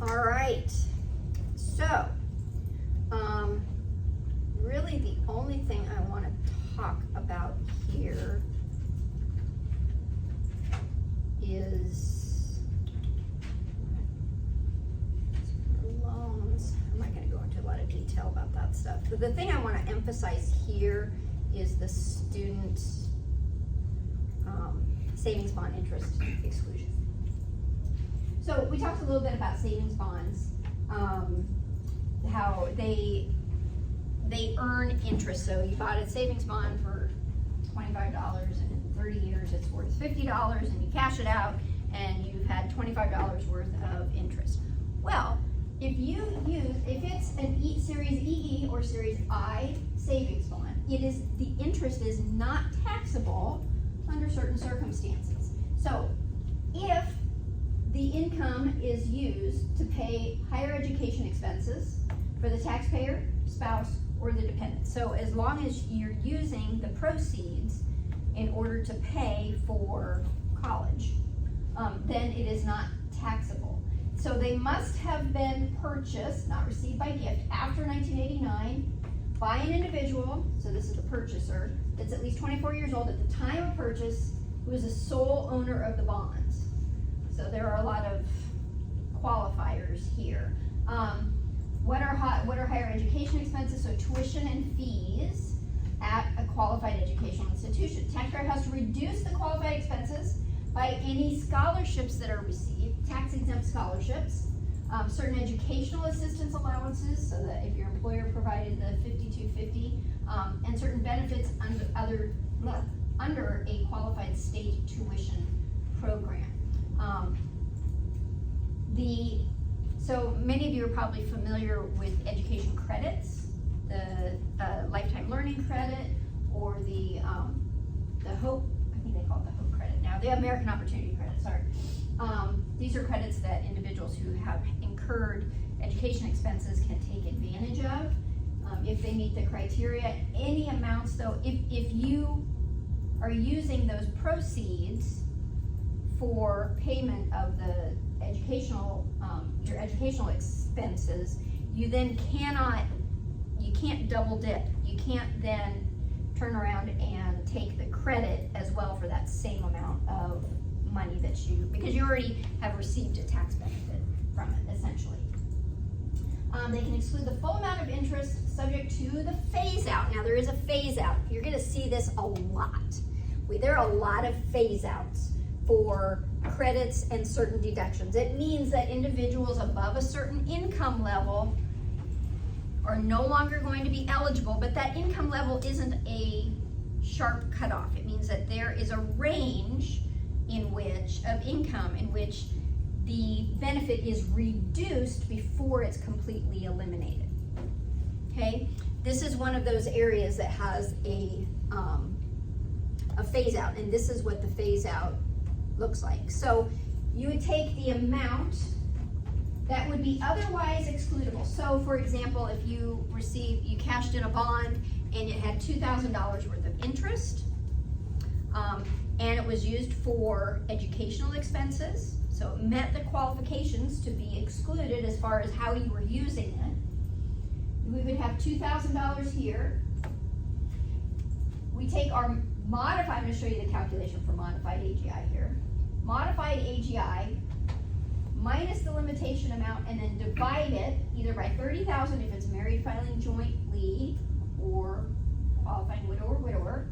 All right, so really the only thing I want to talk about here is loans. I'm not going to go into a lot of detail about that stuff, but the thing I want to emphasize here is the student savings bond interest exclusion. So we talked a little bit about savings bonds, how they earn interest. So you bought a savings bond for $25 and in 30 years it's worth $50 and you cash it out and you've had $25 worth of interest. Well, if it's an Series EE or Series I savings bond, the interest is not taxable under certain circumstances. So if the income is used to pay higher education expenses for the taxpayer, spouse, or the dependent. So as long as you're using the proceeds in order to pay for college, then it is not taxable. So they must have been purchased, not received by gift, after 1989 by an individual, so this is the purchaser, that's at least 24 years old at the time of purchase, who is the sole owner of the bonds. So there are a lot of qualifiers here. What are higher education expenses? So tuition and fees at a qualified educational institution. Taxpayer has to reduce the qualified expenses by any scholarships that are received, tax-exempt scholarships, certain educational assistance allowances, so that if your employer provided the $52.50, and certain benefits under a qualified state tuition program. So many of you are probably familiar with education credits, the lifetime learning credit, or the Hope, I think they call it the Hope credit now, the American Opportunity Credit, sorry. These are credits that individuals who have incurred education expenses can take advantage of if they meet the criteria. Any amounts though, if you are using those proceeds for payment of the educational, your educational expenses, you then you can't double dip. You can't then turn around and take the credit as well for that same amount of money because you already have received a tax benefit from it, essentially. They can exclude the full amount of interest subject to the phase out. Now there is a phase out. You're gonna see this a lot. There are a lot of phase outs for credits and certain deductions. It means that individuals above a certain income level are no longer going to be eligible, but that income level isn't a sharp cutoff. It means that there is a range of income in which the benefit is reduced before it's completely eliminated. Okay, this is one of those areas that has a phase out, and this is what the phase out looks like. So you would take the amount that would be otherwise excludable. So for example, if you cashed in a bond and it had $2,000 worth of interest, and it was used for educational expenses, so it met the qualifications to be excluded as far as how you were using it. We would have $2,000 here. We take our modified, I'm going to show you the calculation for modified AGI here. Modified AGI minus the limitation amount and then divide it either by 30,000 if it's married filing jointly or qualifying widow or widower,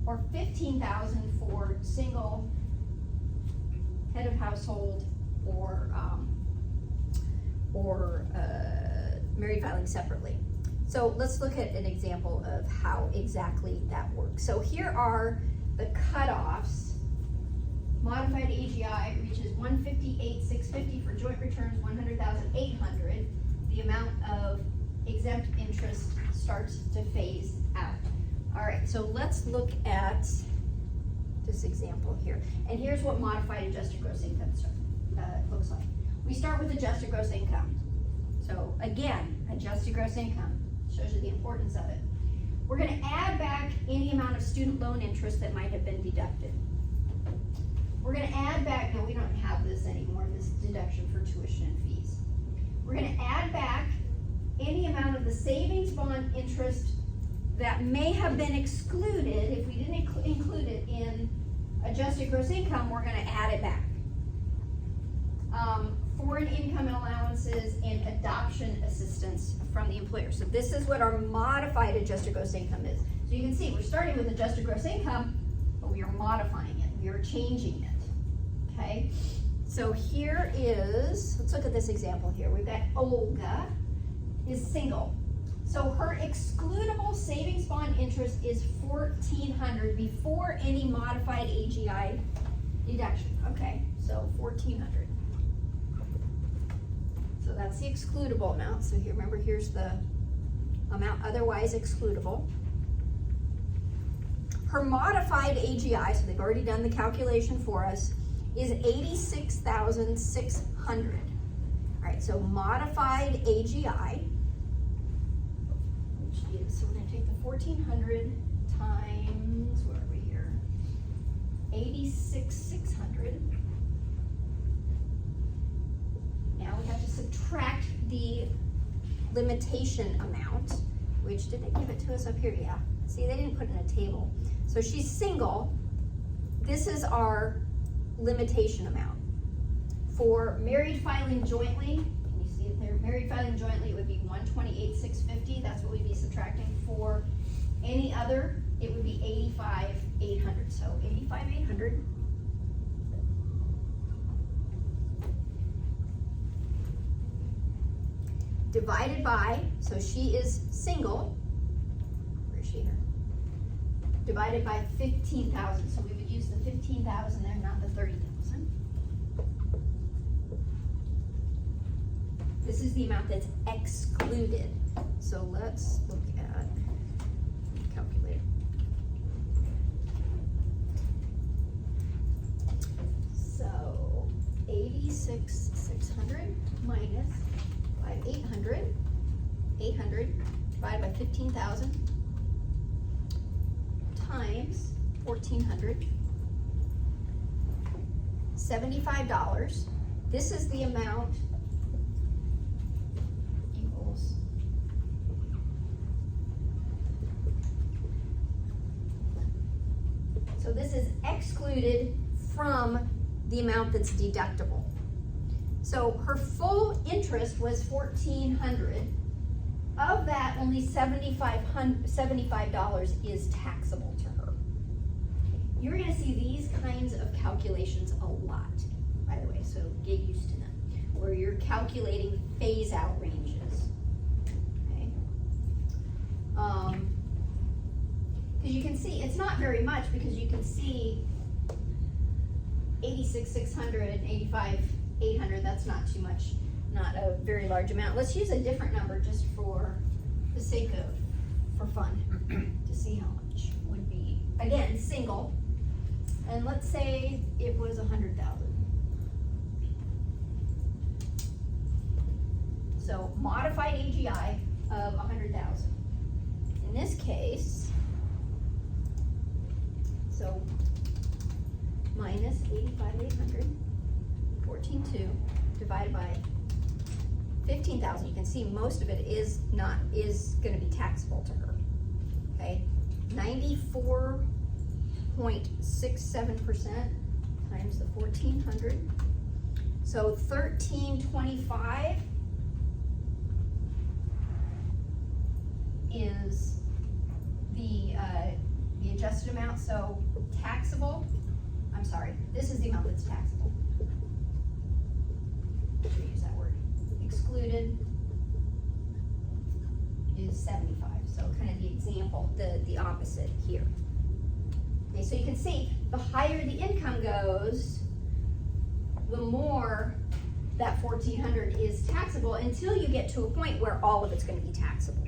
or 15,000 for single head of household or married filing separately. So let's look at an example of how exactly that works. So here are the cutoffs. Modified AGI reaches 158,650 for joint returns, 100,800. The amount of exempt interest starts to phase out. All right, so let's look at this example here. And here's what modified adjusted gross income looks like. We start with adjusted gross income. So again, adjusted gross income shows you the importance of it. We're going to add back any amount of student loan interest that might have been deducted. We're going to add back, no, we don't have this anymore, this deduction for tuition and fees. add back any amount of the savings bond interest that may have been excluded. If we didn't include it in adjusted gross income, we're gonna add it back. Foreign income and allowances and adoption assistance from the employer. So this is what our modified adjusted gross income is. So you can see we're starting with adjusted gross income, but we are modifying it, we are changing it, okay? So here is, let's look at this example here. We've got Olga is single. So her excludable savings bond interest is $1,400 before any modified AGI deduction. Okay, so $1,400. So that's the excludable amount. So here, remember, here's the amount otherwise excludable. Her modified AGI, so they've already done the calculation for us, is $86,600. All right, so modified AGI, which is, so we're gonna take the 1,400 times, where are we here? 86,600. Now we have to subtract the limitation amount, which, did they give it to us up here? Yeah. See, they didn't put it in a table. So she's single. This is our limitation amount. For married filing jointly, can you see it there? Married filing jointly, it would be $128,650. That's what we'd be subtracting. For any other, it would be $85,800. So $85,800. Divided by, so she is single, where is she here? Divided by 15,000, so we would use the 15,000 there, not the 30,000. This is the amount that's excluded. So let's look at, calculator. So 86,600 minus 800 divided by 15,000 times 1,400, $75. This is the amount equals so this is excluded from the amount that's deductible. So her full interest was $1,400. Of that, only $75 is taxable to her. You're gonna see these kinds of calculations a lot, by the way, so get used to them, where you're calculating phase out ranges, okay? Because you can see, it's not very much, because you can see 86,600 and 85,800, that's not too much, not a very large amount. Let's use a different number just for the sake of, for fun, to see how much would be, again, single. And let's say it was 100,000. So modified AGI of 100,000. In this case, so minus 85,800. 14.2 divided by 15,000. You can see most of it is going to be taxable to her. Okay, 94.67% times the 1,400. So 1,325 is the adjusted amount. So taxable. I'm sorry. This is the amount that's taxable. Use that word. Excluded is 75. So kind of the example, the opposite here. Okay, so you can see the higher the income goes, the more that 1,400 is taxable until you get to a point where all of it's going to be taxable.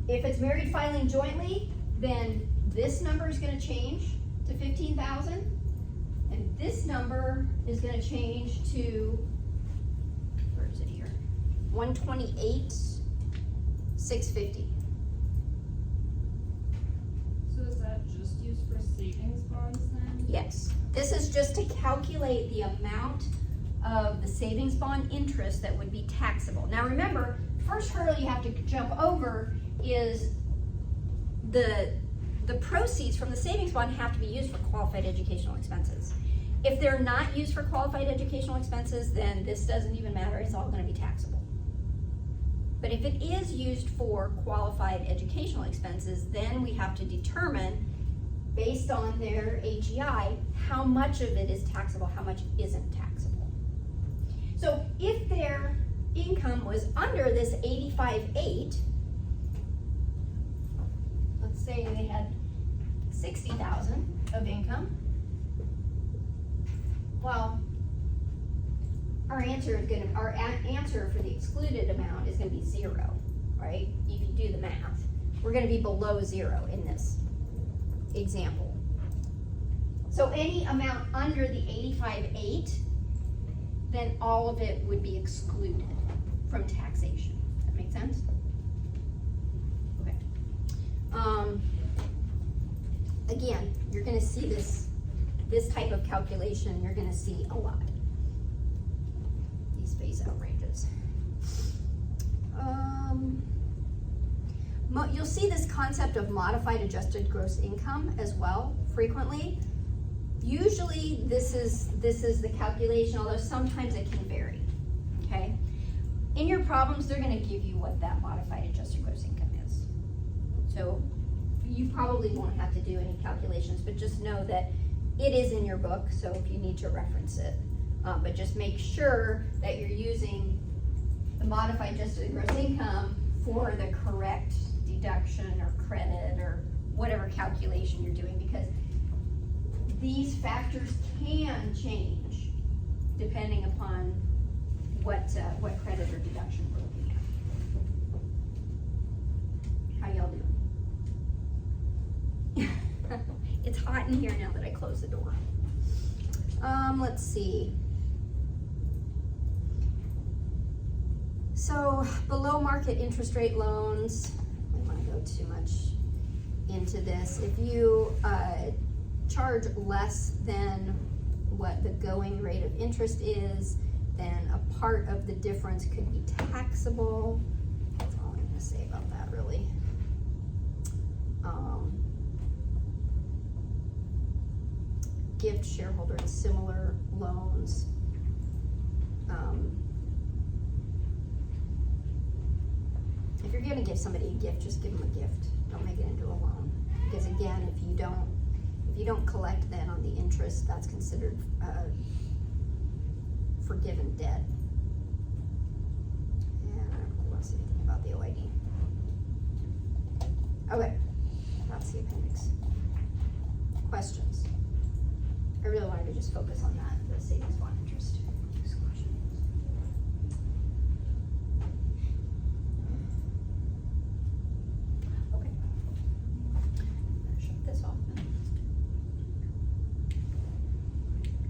If it's married filing jointly, then this number is going to change to 15,000. And this number is going to change to, where is it here? 128,650. So is that just used for savings bonds then? Yes. This is just to calculate the amount of the savings bond interest that would be taxable. Now remember, first hurdle you have to jump over is the proceeds from the savings bond have to be used for qualified educational expenses. If they're not used for qualified educational expenses, then this doesn't even matter, it's all gonna be taxable. But if it is used for qualified educational expenses, then we have to determine, based on their AGI, how much of it is taxable, how much isn't taxable. So if their income was under this 85.8, let's say they had 60,000 of income, well, our answer for the excluded amount is gonna be 0, right? If you do the math, we're gonna be below 0 in this example. So any amount under the 85.8, then all of it would be excluded from taxation. Does that make sense? Okay. Again, you're gonna see this type of calculation, you're gonna see a lot. These phase out ranges. You'll see this concept of modified adjusted gross income as well frequently. Usually this is the calculation, although sometimes it can vary, okay? In your problems, they're gonna give you what that modified adjusted gross income is. So you probably won't have to do any calculations, but just know that it is in your book, so if you need to reference it. But just make sure that you're using the modified adjusted gross income for the correct deduction or credit or whatever calculation you're doing, because these factors can change depending upon what credit or deduction we're looking at. How y'all doing? It's hot in here now that I closed the door. Let's see. So below market interest rate loans, I don't want to go too much into this. If you charge less than what the going rate of interest is, then a part of the difference could be taxable. That's all I'm going to say about that, really. Gift, shareholder, and similar loans. If you're going to give somebody a gift, just give them a gift. Don't make it into a loan. Because again, if you don't collect then on the interest, that's considered forgiven debt. And I don't really want to say anything about the OID. Okay, that's the appendix. Questions? I really wanted to just focus on